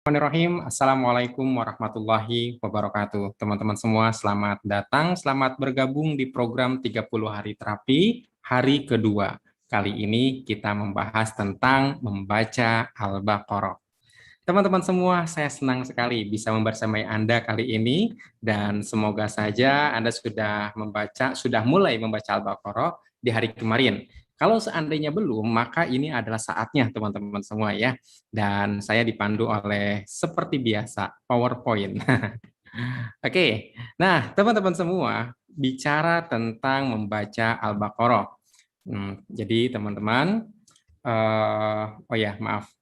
Bismillahirrahmanirrahim. Assalamualaikum warahmatullahi wabarakatuh. Teman-teman semua, selamat datang, selamat bergabung di program 30 hari terapi, hari kedua. Kali ini kita membahas tentang membaca Al-Baqarah. Teman-teman semua, saya senang sekali bisa membersamai Anda kali ini, dan semoga saja Anda sudah mulai membaca Al-Baqarah di hari kemarin. Kalau seandainya belum, maka ini adalah saatnya teman-teman semua ya. Dan saya dipandu oleh seperti biasa PowerPoint. Oke, nah teman-teman semua bicara tentang membaca Al-Baqarah. Jadi teman-teman, oh ya maaf.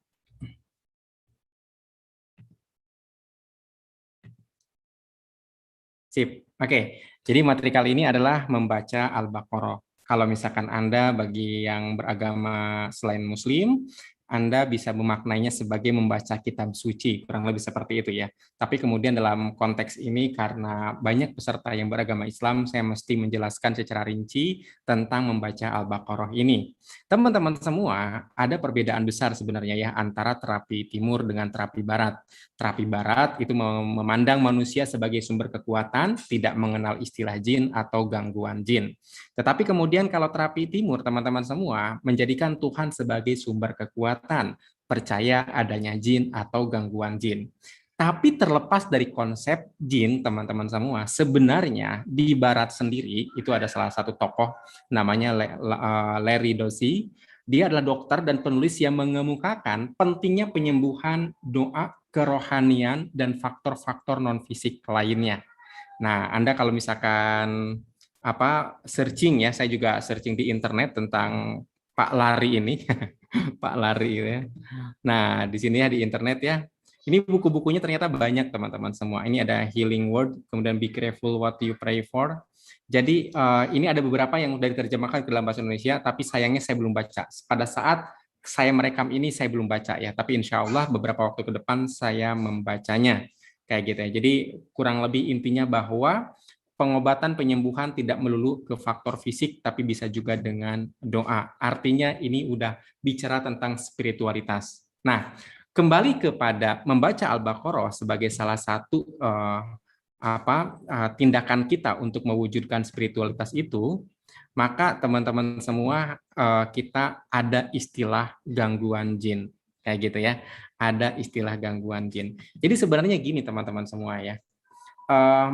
Sip. Oke. Jadi materi kali ini adalah membaca Al-Baqarah. Kalau misalkan Anda bagi yang beragama selain Muslim, Anda bisa memaknainya sebagai membaca kitab suci, kurang lebih seperti itu ya. Tapi kemudian dalam konteks ini karena banyak peserta yang beragama Islam, saya mesti menjelaskan secara rinci tentang membaca Al-Baqarah ini. Teman-teman semua, ada perbedaan besar sebenarnya ya antara terapi timur dengan terapi barat. Terapi barat itu memandang manusia sebagai sumber kekuatan, tidak mengenal istilah jin atau gangguan jin. Tetapi kemudian kalau terapi timur, teman-teman semua, menjadikan Tuhan sebagai sumber kekuatan, percaya adanya jin atau gangguan jin. Tapi terlepas dari konsep jin, teman-teman semua, sebenarnya di barat sendiri, itu ada salah satu tokoh namanya Larry Dossey. Dia adalah dokter dan penulis yang mengemukakan pentingnya penyembuhan, doa, kerohanian, dan faktor-faktor non-fisik lainnya. Nah, Anda kalau misalkan searching ya, saya juga searching di internet tentang Pak Lari ini, Pak Lari ya. Nah, di sini ya di internet ya, ini buku-bukunya ternyata banyak teman-teman semua. Ini ada Healing Word, kemudian Be Careful What You Pray For. Jadi ini ada beberapa yang sudah diterjemahkan ke dalam bahasa Indonesia, tapi sayangnya saya belum baca. Pada saat saya merekam ini saya belum baca ya, tapi insya Allah beberapa waktu ke depan saya membacanya. Kayak gitu ya. Jadi kurang lebih intinya bahwa pengobatan penyembuhan tidak melulu ke faktor fisik, tapi bisa juga dengan doa. Artinya ini udah bicara tentang spiritualitas. Nah, kembali kepada membaca Al-Baqarah sebagai salah satu tindakan kita untuk mewujudkan spiritualitas itu, maka teman-teman semua kita ada istilah gangguan jin, kayak gitu ya. Ada istilah gangguan jin. Jadi sebenarnya gini teman-teman semua ya.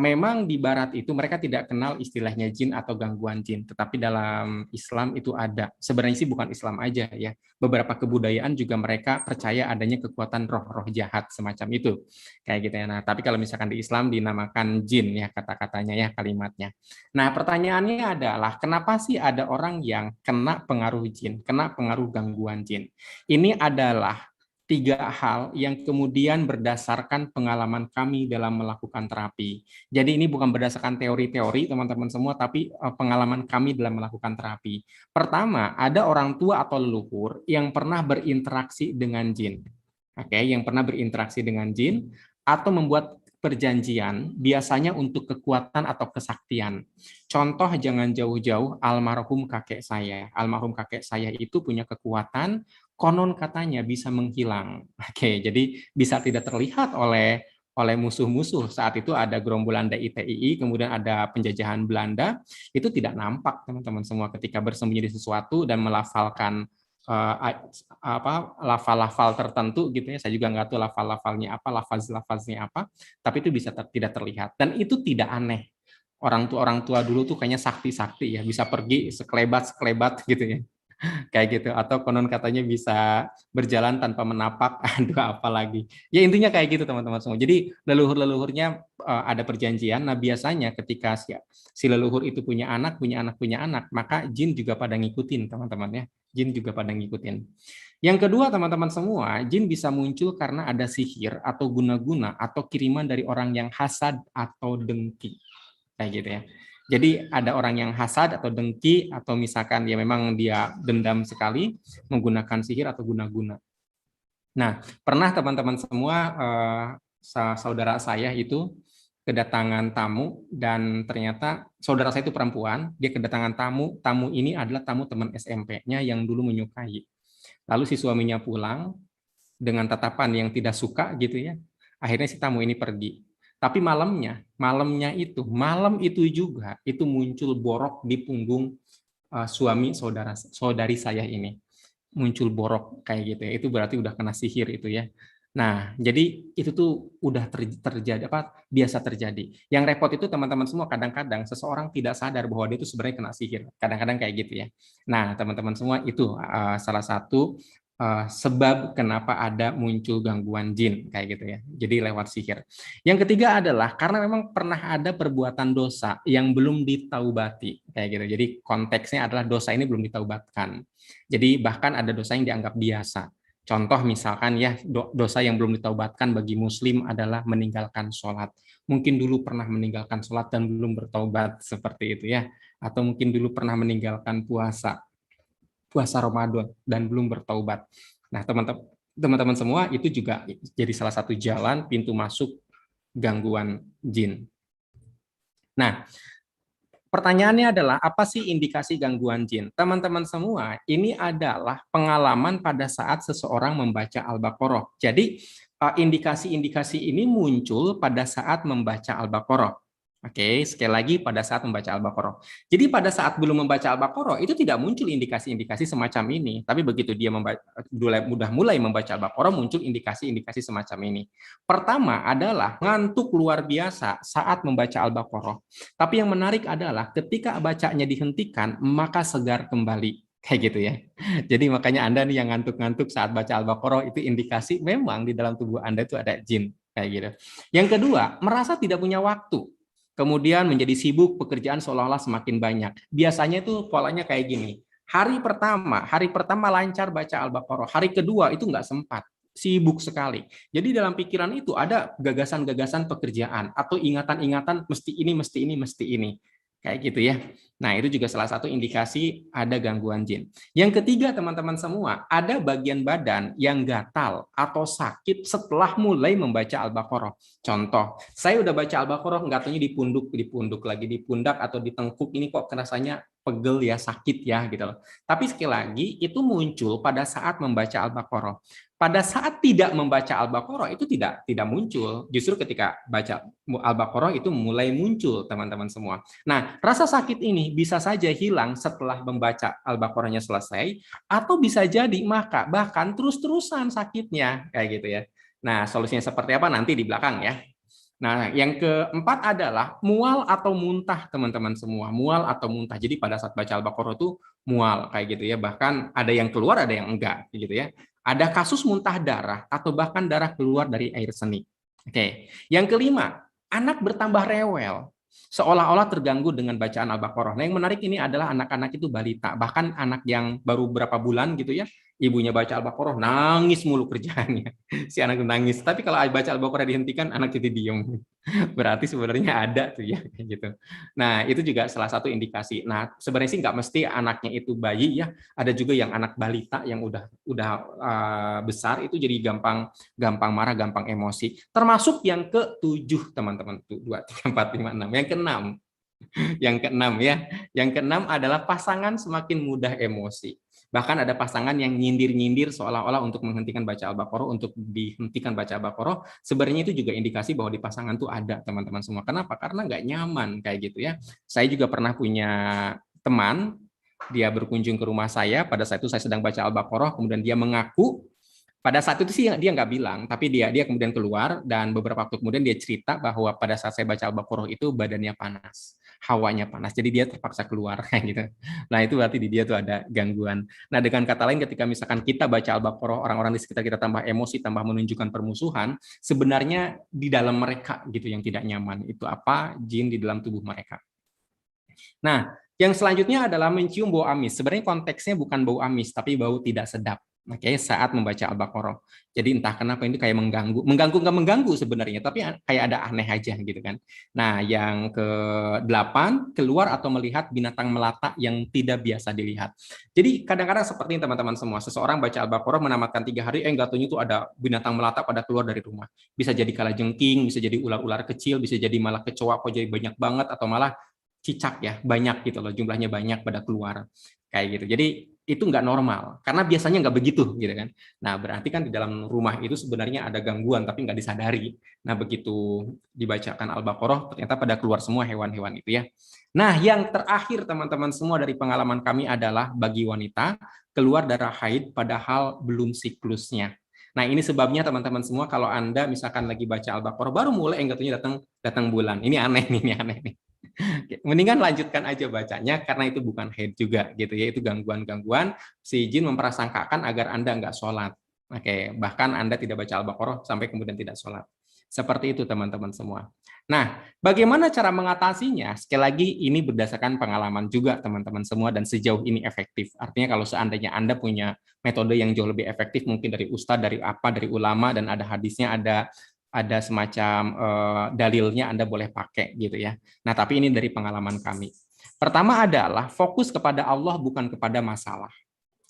Memang di barat itu mereka tidak kenal istilahnya jin atau gangguan jin, tetapi dalam Islam itu ada. Sebenarnya sih bukan Islam aja ya. Beberapa kebudayaan juga mereka percaya adanya kekuatan roh-roh jahat semacam itu. Kayak gitu ya. Nah, tapi kalau misalkan di Islam dinamakan jin ya kata-katanya ya kalimatnya. Nah, pertanyaannya adalah kenapa sih ada orang yang kena pengaruh jin, kena pengaruh gangguan jin? Ini adalah tiga hal yang kemudian berdasarkan pengalaman kami dalam melakukan terapi. Jadi ini bukan berdasarkan teori-teori teman-teman semua, tapi pengalaman kami dalam melakukan terapi. Pertama, ada orang tua atau leluhur yang pernah berinteraksi dengan jin. Oke, yang pernah berinteraksi dengan jin atau membuat perjanjian biasanya untuk kekuatan atau kesaktian. Contoh jangan jauh-jauh almarhum kakek saya. Almarhum kakek saya itu punya kekuatan konon katanya bisa menghilang. Oke, jadi bisa tidak terlihat oleh musuh-musuh. Saat itu ada gerombolan DITII, kemudian ada penjajahan Belanda, itu tidak nampak teman-teman semua ketika bersembunyi di sesuatu dan melafalkan lafal-lafal tertentu gitu ya. Saya juga nggak tahu lafal-lafalnya apa, lafaz-lafaznya apa, tapi itu bisa tidak terlihat dan itu tidak aneh. Orang tua dulu tuh kayaknya sakti-sakti ya, bisa pergi sekelebat gitu ya, kayak gitu, atau konon katanya bisa berjalan tanpa menapak. Aduh apa lagi ya, intinya kayak gitu teman-teman semua. Jadi leluhurnya ada perjanjian. Nah biasanya ketika si leluhur itu punya anak, maka jin juga pada ngikutin teman-teman ya, jin juga pada ngikutin. Yang kedua teman-teman semua, jin bisa muncul karena ada sihir atau guna-guna atau kiriman dari orang yang hasad atau dengki, kayak gitu ya. Jadi ada orang yang hasad atau dengki atau misalkan ya memang dia dendam sekali menggunakan sihir atau guna-guna. Nah, pernah teman-teman semua saudara saya itu kedatangan tamu dan ternyata saudara saya itu perempuan, dia kedatangan tamu ini adalah tamu teman SMP-nya yang dulu menyukai. Lalu si suaminya pulang dengan tatapan yang tidak suka gitu ya. Akhirnya si tamu ini pergi. Tapi malam itu juga itu muncul borok di punggung suami saudari saya ini, muncul borok kayak gitu ya. Itu berarti udah kena sihir itu ya. Nah, jadi itu tuh udah terjadi biasa terjadi. Yang repot itu teman-teman semua, kadang-kadang seseorang tidak sadar bahwa dia itu sebenarnya kena sihir. Kadang-kadang kayak gitu ya. Nah, teman-teman semua itu salah satu sebab kenapa ada muncul gangguan jin kayak gitu ya. Jadi lewat sihir. Yang ketiga adalah karena memang pernah ada perbuatan dosa yang belum ditaubati kayak gitu. Jadi konteksnya adalah dosa ini belum ditaubatkan. Jadi bahkan ada dosa yang dianggap biasa. Contoh misalkan ya, dosa yang belum ditaubatkan bagi muslim adalah meninggalkan sholat. Mungkin dulu pernah meninggalkan sholat dan belum bertaubat seperti itu ya. Atau mungkin dulu pernah meninggalkan puasa Ramadan dan belum bertaubat. Nah, teman-teman semua itu juga jadi salah satu jalan pintu masuk gangguan jin. Nah, pertanyaannya adalah apa sih indikasi gangguan jin? Teman-teman semua, ini adalah pengalaman pada saat seseorang membaca Al-Baqarah. Jadi indikasi-indikasi ini muncul pada saat membaca Al-Baqarah. Oke, sekali lagi pada saat membaca Al-Baqarah. Jadi pada saat belum membaca Al-Baqarah itu tidak muncul indikasi-indikasi semacam ini. Tapi begitu dia mulai membaca Al-Baqarah muncul indikasi-indikasi semacam ini. Pertama adalah ngantuk luar biasa saat membaca Al-Baqarah. Tapi yang menarik adalah ketika bacanya dihentikan maka segar kembali. Kayak gitu ya. Jadi makanya Anda nih yang ngantuk-ngantuk saat baca Al-Baqarah itu indikasi memang di dalam tubuh Anda itu ada jin. Kayak gitu. Yang kedua, merasa tidak punya waktu. Kemudian menjadi sibuk, pekerjaan seolah-olah semakin banyak. Biasanya itu polanya kayak gini. Hari pertama lancar baca Al-Baqarah. Hari kedua itu nggak sempat, sibuk sekali. Jadi dalam pikiran itu ada gagasan-gagasan pekerjaan atau ingatan-ingatan mesti ini, mesti ini, mesti ini. Kayak gitu ya. Nah, itu juga salah satu indikasi ada gangguan jin. Yang ketiga, teman-teman semua, ada bagian badan yang gatal atau sakit setelah mulai membaca Al-Baqarah. Contoh, saya udah baca Al-Baqarah, gatalnya di punduk lagi, di pundak atau di tengkuk, ini kok rasanya pegel ya, sakit ya gitu loh. Tapi sekali lagi, itu muncul pada saat membaca Al-Baqarah. Pada saat tidak membaca Al-Baqarah itu tidak muncul. Justru ketika baca Al-Baqarah itu mulai muncul, teman-teman semua. Nah, rasa sakit ini bisa saja hilang setelah membaca Al-Baqarahnya selesai, atau bisa jadi bahkan terus-terusan sakitnya, kayak gitu ya. Nah, solusinya seperti apa nanti di belakang ya. Nah, yang keempat adalah mual atau muntah, teman-teman semua. Mual atau muntah. Jadi pada saat baca Al-Baqarah itu mual, kayak gitu ya. Bahkan ada yang keluar, ada yang enggak, gitu ya. Ada kasus muntah darah atau bahkan darah keluar dari air seni. Oke. Yang kelima, anak bertambah rewel, seolah-olah terganggu dengan bacaan Al-Baqarah. Nah, yang menarik ini adalah anak-anak itu balita, bahkan anak yang baru berapa bulan gitu ya, ibunya baca Al-Baqarah nangis mulu kerjaannya. Si anak itu nangis. Tapi kalau baca Al-Baqarah dihentikan, anak itu diem. Berarti sebenarnya ada tuh ya, kayak gitu. Nah, itu juga salah satu indikasi. Nah, sebenarnya sih nggak mesti anaknya itu bayi ya. Ada juga yang anak balita yang udah besar itu jadi gampang marah, gampang emosi. Termasuk yang ke-7, teman-teman. 2, 3, 4, 5, 6. Yang ke-6. Yang ke-6 ya. Yang ke-6 adalah pasangan semakin mudah emosi. Bahkan ada pasangan yang nyindir-nyindir seolah-olah untuk menghentikan baca Al-Baqarah, untuk dihentikan baca Al-Baqarah. Sebenarnya itu juga indikasi bahwa di pasangan tuh ada, teman-teman semua. Kenapa? Karena nggak nyaman kayak gitu ya. Saya juga pernah punya teman, dia berkunjung ke rumah saya, pada saat itu saya sedang baca Al-Baqarah, kemudian dia mengaku, pada saat itu sih dia nggak bilang, tapi dia kemudian keluar, dan beberapa waktu kemudian dia cerita bahwa pada saat saya baca Al-Baqarah itu badannya panas, hawanya panas, jadi dia terpaksa keluar kayak gitu. Nah, itu berarti di dia tuh ada gangguan. Nah, dengan kata lain, ketika misalkan kita baca Al-Baqarah, orang-orang di sekitar kita tambah emosi, tambah menunjukkan permusuhan, sebenarnya di dalam mereka gitu yang tidak nyaman. Itu apa? Jin di dalam tubuh mereka. Nah, yang selanjutnya adalah mencium bau amis. Sebenarnya konteksnya bukan bau amis, tapi bau tidak sedap. Oke, saat membaca Al-Baqarah. Jadi entah kenapa itu kayak mengganggu nggak mengganggu sebenarnya, tapi kayak ada aneh aja gitu kan. Nah, yang ke-8, keluar atau melihat binatang melata yang tidak biasa dilihat. Jadi kadang-kadang seperti teman-teman semua, seseorang baca Al-Baqarah menamatkan 3 hari, nggak tahunya itu ada binatang melata pada keluar dari rumah. Bisa jadi kalajengking, bisa jadi ular-ular kecil, bisa jadi malah kecoa kok jadi banyak banget, atau malah cicak ya, banyak gitu loh, jumlahnya banyak pada keluar. Kayak gitu. Jadi itu nggak normal karena biasanya nggak begitu gitu kan. Nah berarti kan di dalam rumah itu sebenarnya ada gangguan tapi nggak disadari. Nah begitu dibacakan Al-Baqarah ternyata pada keluar semua hewan-hewan itu ya. Nah yang terakhir teman-teman semua dari pengalaman kami adalah bagi wanita keluar darah haid padahal belum siklusnya. Nah ini sebabnya teman-teman semua kalau Anda misalkan lagi baca Al-Baqarah baru mulai enggak datang datang bulan. Ini aneh nih, ini aneh nih. Mendingan lanjutkan aja bacanya karena itu bukan haid juga gitu ya, itu gangguan-gangguan si jin memprasangkakan agar Anda nggak sholat. Oke, bahkan Anda tidak baca Al-Baqarah sampai kemudian tidak sholat. Seperti itu teman-teman semua. Nah, bagaimana cara mengatasinya? Sekali lagi ini berdasarkan pengalaman juga teman-teman semua dan sejauh ini efektif. Artinya kalau seandainya Anda punya metode yang jauh lebih efektif mungkin dari ustadz, dari apa, dari ulama dan ada hadisnya, ada semacam dalilnya Anda boleh pakai gitu ya. Nah, tapi ini dari pengalaman kami. Pertama adalah fokus kepada Allah bukan kepada masalah.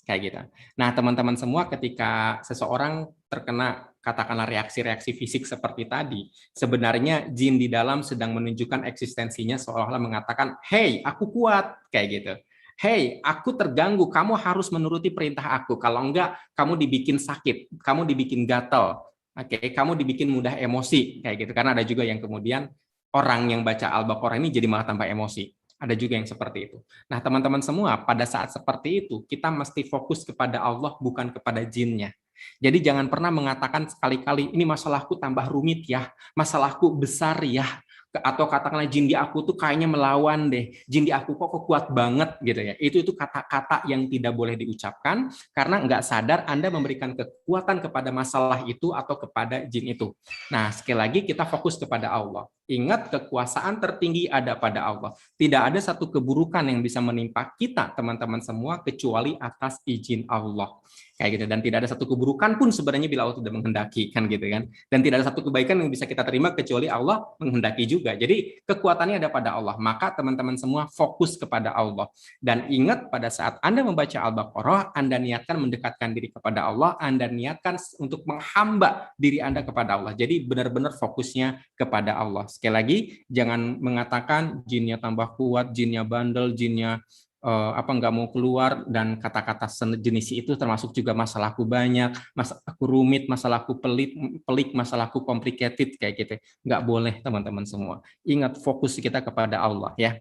Kayak gitu. Nah, teman-teman semua ketika seseorang terkena katakanlah reaksi-reaksi fisik seperti tadi, sebenarnya jin di dalam sedang menunjukkan eksistensinya seolah-olah mengatakan, "Hey, aku kuat." Kayak gitu. "Hey, aku terganggu, kamu harus menuruti perintah aku. Kalau enggak, kamu dibikin sakit, kamu dibikin gatal. Oke, kamu dibikin mudah emosi." Kayak gitu. Karena ada juga yang kemudian orang yang baca Al-Baqarah ini jadi malah tambah emosi. Ada juga yang seperti itu. Nah, teman-teman semua, pada saat seperti itu, kita mesti fokus kepada Allah, bukan kepada jinnya. Jadi jangan pernah mengatakan sekali-kali, ini masalahku tambah rumit ya, masalahku besar ya, atau katakanlah jin di aku tuh kayaknya melawan deh, jin di aku kok kuat banget gitu ya. Itu kata-kata yang tidak boleh diucapkan, karena nggak sadar Anda memberikan kekuatan kepada masalah itu atau kepada jin itu. Nah, sekali lagi kita fokus kepada Allah. Ingat, kekuasaan tertinggi ada pada Allah. Tidak ada satu keburukan yang bisa menimpa kita, teman-teman semua, kecuali atas izin Allah. Kayak gitu. Dan tidak ada satu keburukan pun sebenarnya bila Allah tidak menghendaki, kan gitu kan. Dan tidak ada satu kebaikan yang bisa kita terima kecuali Allah menghendaki juga. Jadi kekuatannya ada pada Allah. Maka teman-teman semua fokus kepada Allah. Dan ingat, pada saat Anda membaca Al-Baqarah, Anda niatkan mendekatkan diri kepada Allah, Anda niatkan untuk menghamba diri Anda kepada Allah. Jadi benar-benar fokusnya kepada Allah. Sekali lagi, jangan mengatakan jinnya tambah kuat, jinnya bandel, jinnya apa nggak mau keluar, dan kata-kata sejenis itu termasuk juga masalahku banyak, masalahku rumit, masalahku pelik, masalahku complicated kayak gitu. Nggak boleh teman-teman semua. Ingat, fokus kita kepada Allah ya.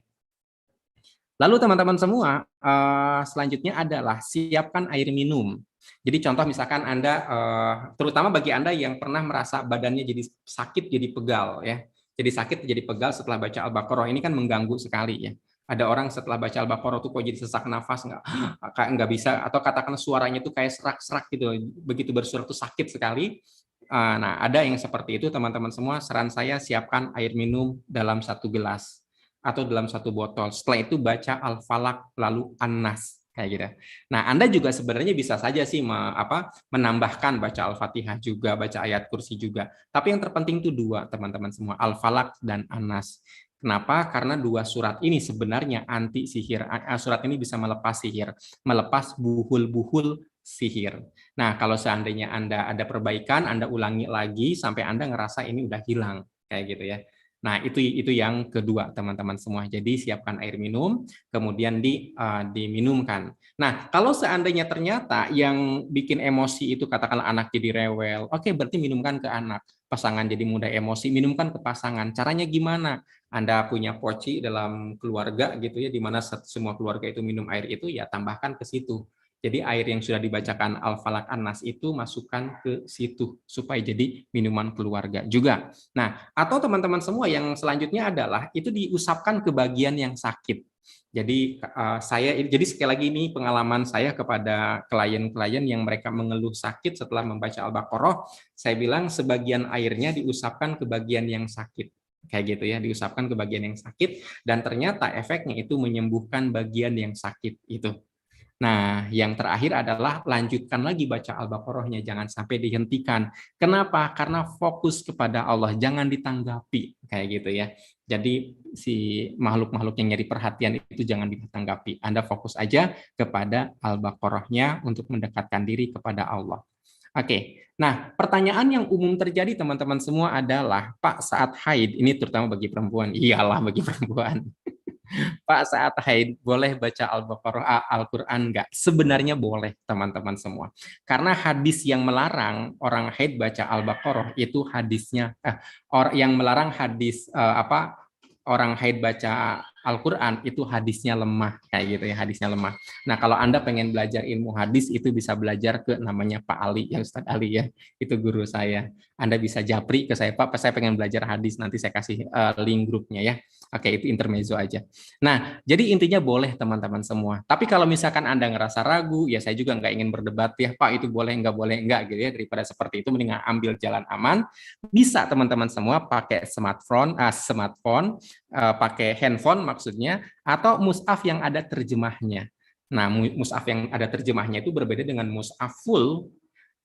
Lalu teman-teman semua, selanjutnya adalah siapkan air minum. Jadi contoh misalkan Anda, terutama bagi Anda yang pernah merasa badannya jadi sakit, jadi pegal ya. Jadi sakit, jadi pegal setelah baca Al-Baqarah, ini kan mengganggu sekali ya. Ada orang setelah baca Al-Baqarah tuh kok jadi sesak nafas, nggak bisa, atau katakan suaranya tuh kayak serak-serak gitu, begitu bersuara tuh sakit sekali. Nah, ada yang seperti itu teman-teman semua, saran saya siapkan air minum dalam 1 gelas atau dalam 1 botol. Setelah itu baca Al-Falaq lalu An-Nas kayak gitu. Nah, Anda juga sebenarnya bisa saja sih menambahkan baca Al-Fatihah juga, baca ayat kursi juga. Tapi yang terpenting itu 2, teman-teman semua, Al-Falaq dan An-Nas. Kenapa? Karena 2 surat ini sebenarnya anti sihir. Surat ini bisa melepas sihir, melepas buhul-buhul sihir. Nah, kalau seandainya Anda ada perbaikan, Anda ulangi lagi sampai Anda ngerasa ini udah hilang kayak gitu ya. Nah, itu yang kedua, teman-teman semua. Jadi siapkan air minum, kemudian diminumkan. Nah, kalau seandainya ternyata yang bikin emosi itu katakanlah anak jadi rewel, oke, berarti minumkan ke anak. Pasangan jadi mudah emosi, minumkan ke pasangan. Caranya gimana? Anda punya poci dalam keluarga gitu ya, di mana semua keluarga itu minum air itu, ya tambahkan ke situ. Jadi air yang sudah dibacakan Al-Falaq An-Nas itu masukkan ke situ supaya jadi minuman keluarga juga. Nah, atau teman-teman semua yang selanjutnya adalah itu diusapkan ke bagian yang sakit. Jadi jadi sekali lagi ini pengalaman saya kepada klien-klien yang mereka mengeluh sakit setelah membaca Al-Baqarah, saya bilang sebagian airnya diusapkan ke bagian yang sakit. Kayak gitu ya, diusapkan ke bagian yang sakit, dan ternyata efeknya itu menyembuhkan bagian yang sakit itu. Nah, yang terakhir adalah lanjutkan lagi baca Al-Baqarahnya, jangan sampai dihentikan. Kenapa? Karena fokus kepada Allah, jangan ditanggapi kayak gitu ya. Jadi si makhluk-makhluk yang nyari perhatian itu jangan ditanggapi. Anda fokus aja kepada Al-Baqarahnya untuk mendekatkan diri kepada Allah. Oke. Nah, pertanyaan yang umum terjadi teman-teman semua adalah, Pak, saat haid, ini terutama bagi perempuan. Iyalah bagi perempuan. Pak, saat haid boleh baca Al-Baqarah, Al-Quran nggak? Sebenarnya boleh, teman-teman semua. Karena hadis yang melarang orang haid baca Al-Baqarah itu hadisnya, yang melarang hadis orang haid baca Al-Quran itu hadisnya lemah, kayak gitu ya, hadisnya lemah. Nah, kalau Anda pengen belajar ilmu hadis itu bisa belajar ke namanya Pak Ali, ya Ustadz Ali ya, itu guru saya. Anda bisa japri ke saya, Pak, saya pengen belajar hadis, nanti saya kasih link grupnya ya. Oke, itu intermezzo aja. Nah, jadi intinya boleh teman-teman semua. Tapi kalau misalkan Anda ngerasa ragu, ya saya juga nggak ingin berdebat ya, Pak itu boleh nggak gitu ya. Daripada seperti itu, mendingan ambil jalan aman. Bisa teman-teman semua pakai smartphone, pakai handphone maksudnya, atau mushaf yang ada terjemahnya. Nah, mushaf yang ada terjemahnya itu berbeda dengan mushaf full.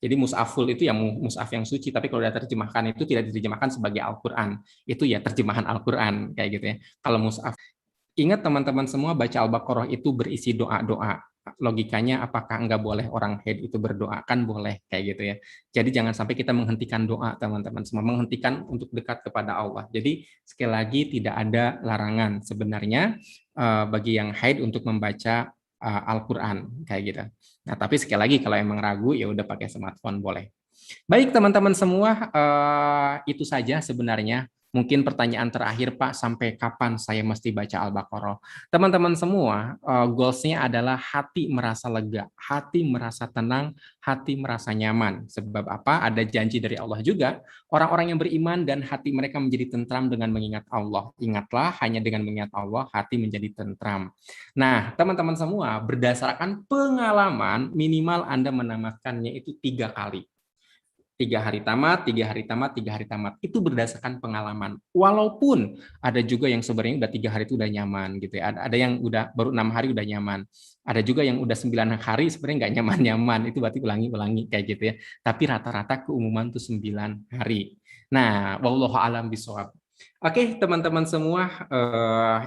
Jadi mushaf full itu ya mushaf yang suci, tapi kalau sudah terjemahkan itu tidak diterjemahkan sebagai Al-Quran. Itu ya terjemahan Al-Quran, kayak gitu ya. Kalau mushaf, ingat teman-teman semua, baca Al-Baqarah itu berisi doa-doa. Logikanya apakah enggak boleh orang haid itu berdoa? Kan boleh, kayak gitu ya. Jadi jangan sampai kita menghentikan doa, teman-teman semua. Menghentikan untuk dekat kepada Allah. Jadi sekali lagi tidak ada larangan sebenarnya bagi yang haid untuk membaca Al-Quran, kayak gitu. Nah, tapi sekali lagi kalau emang ragu, ya udah pakai smartphone boleh. Baik teman-teman semua, itu saja sebenarnya. Mungkin pertanyaan terakhir, Pak, sampai kapan saya mesti baca Al-Baqarah? Teman-teman semua, goals-nya adalah hati merasa lega, hati merasa tenang, hati merasa nyaman. Sebab apa? Ada janji dari Allah juga, orang-orang yang beriman dan hati mereka menjadi tentram dengan mengingat Allah. Ingatlah, hanya dengan mengingat Allah, hati menjadi tentram. Nah, teman-teman semua, berdasarkan pengalaman, minimal Anda menamatkannya itu 3 kali. 3 hari tamat, 3 hari tamat, 3 hari tamat. Itu berdasarkan pengalaman. Walaupun ada juga yang sebenarnya udah 3 hari itu udah nyaman gitu ya. Ada yang udah baru 6 hari udah nyaman. Ada juga yang udah 9 hari sebenarnya nggak nyaman-nyaman. Itu berarti ulangi-ulangi kayak gitu ya. Tapi rata-rata keumuman tuh 9 hari. Nah, wallahu alam bishawab. Oke, teman-teman semua,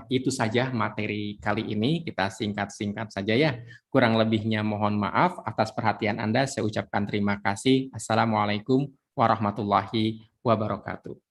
itu saja materi kali ini. Kita singkat-singkat saja ya. Kurang lebihnya mohon maaf atas perhatian Anda. Saya ucapkan terima kasih. Assalamualaikum warahmatullahi wabarakatuh.